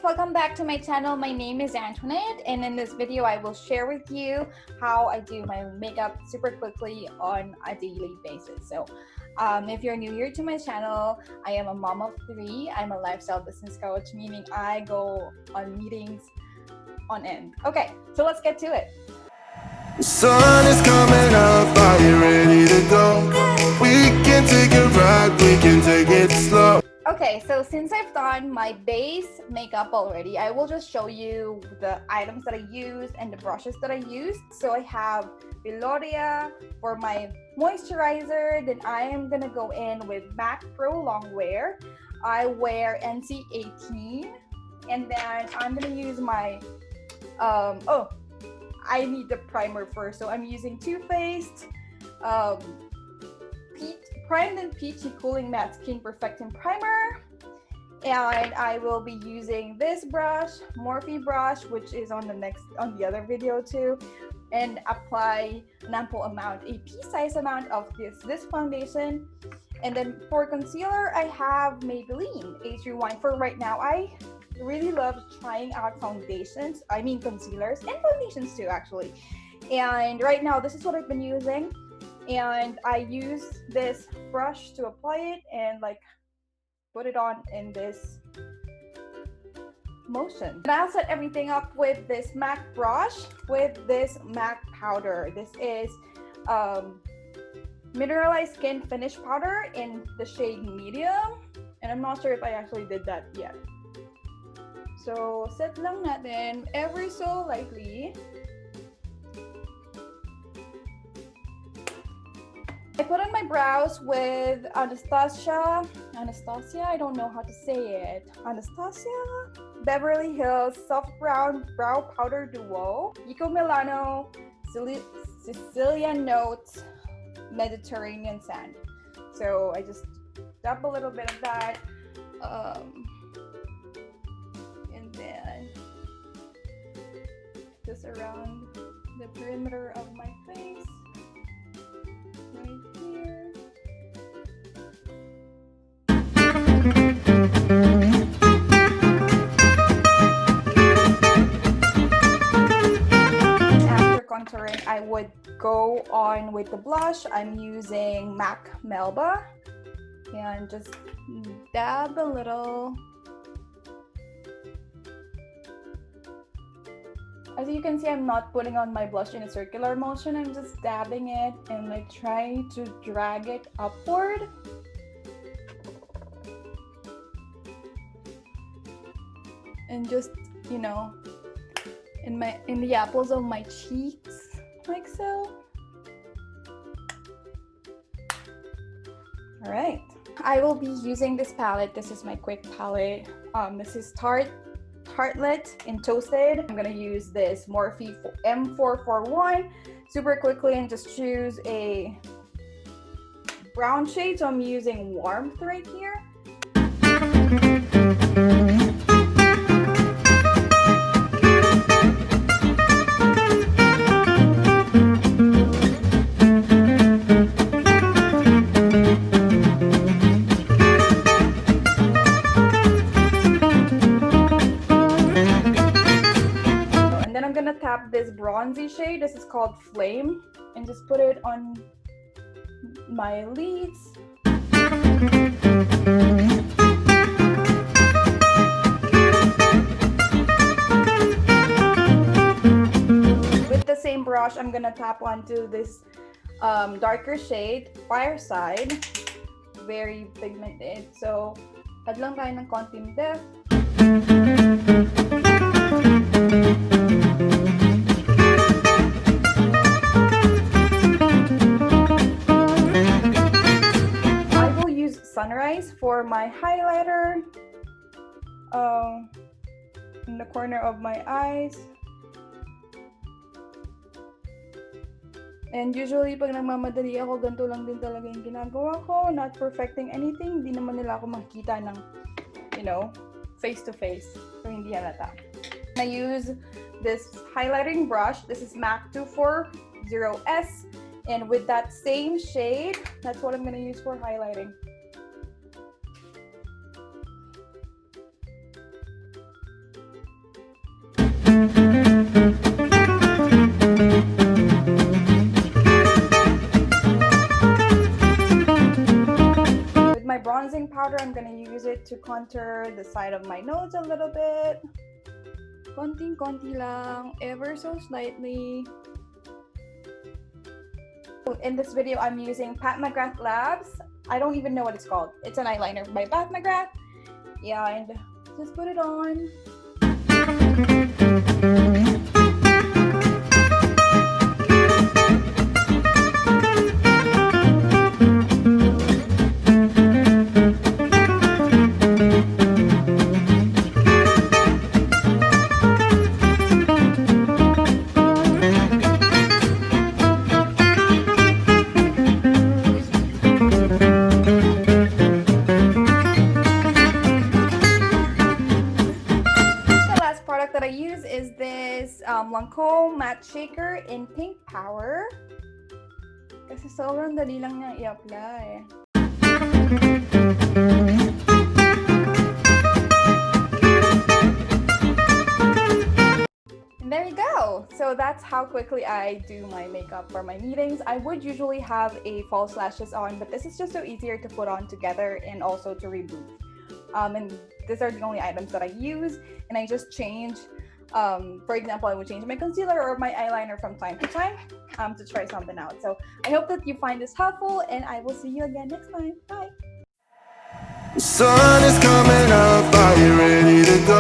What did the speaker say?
welcome back to my channel. My name is Antoinette, and in this video I will share with you how I do my makeup super quickly on a daily basis. So if you're new here to my channel, I am a mom of 3. I'm a lifestyle business coach, meaning I go on meetings on end. Okay, so let's get to it. The sun is coming up, are you ready to go? We can take a ride, we can take it slow. Okay, so since I've done my base makeup already, I will just show you the items that I use and the brushes that I use. So I have Veloria for my moisturizer. Then I am gonna go in with MAC Pro Longwear. I wear NC18, and then I'm gonna use my I need the primer first, so I'm using Too Faced Primed and Peachy Cooling Matte Skin Perfecting Primer. And I will be using this brush, Morphe brush, which is on the other video too, and apply an ample amount, a pea-sized amount of this foundation. And then for concealer, I have Maybelline Age Rewind. For right now, I really love trying out foundations, concealers and foundations too actually. And right now this is what I've been using, and I use this brush to apply it and like put it on in this motion. And I'll set everything up with this MAC brush with this MAC powder. This is mineralized skin finish powder in the shade medium, and I'm not sure if I actually did that yet. So set lang natin ever so lightly. I put on my brows with Anastasia, I don't know how to say it. Anastasia Beverly Hills Soft Brown Brow Powder Duo, KIKO MILANO Sicilian Notes Mediterranean Sand. So I just dab a little bit of that. And then just around the perimeter of my face. Right here. After contouring, I would go on with the blush. I'm using MAC Melba and just dab a little. As you can see, I'm not putting on my blush in a circular motion. I'm just dabbing it and like trying to drag it upward. And just, you know, in the apples of my cheeks, like so. All right. I will be using this palette. This is my quick palette. This is Tartlet in Toasted. I'm gonna use this Morphe M441 super quickly and just choose a brown shade. So I'm using Warmth right here. Tap this bronzy shade. This is called Flame, and just put it on my lids. With the same brush, I'm gonna tap onto this darker shade, Fireside. Very pigmented. So, add lang tayo ng konting depth. Sunrise for my highlighter in the corner of my eyes. And usually pag nagmamadali ako, ganito lang din talaga yung ginagawa ko, not perfecting anything. Hindi naman nila ako makikita ng, you know, face to face, so hindi halata. I use this highlighting brush. This is MAC 240S, and with that same shade, that's what I'm gonna use for highlighting. to contour the side of my nose a little bit. Konting-konti lang, ever so slightly. In this video, I'm using Pat McGrath Labs. I don't even know what it's called. It's an eyeliner by Pat McGrath. Yeah, and just put it on. That I use is this Lancome matte shaker in Pink Power. Kasi sobrang dali lang niya i-apply. And there you go. So that's how quickly I do my makeup for my meetings. I would usually have a false lashes on, but this is just so easier to put on together and also to remove. And these are the only items that I use, and I just change. For example, I would change my concealer or my eyeliner from time to time to try something out. So I hope that you find this helpful, and I will see you again next time. Bye. The sun is coming up, are you ready to go?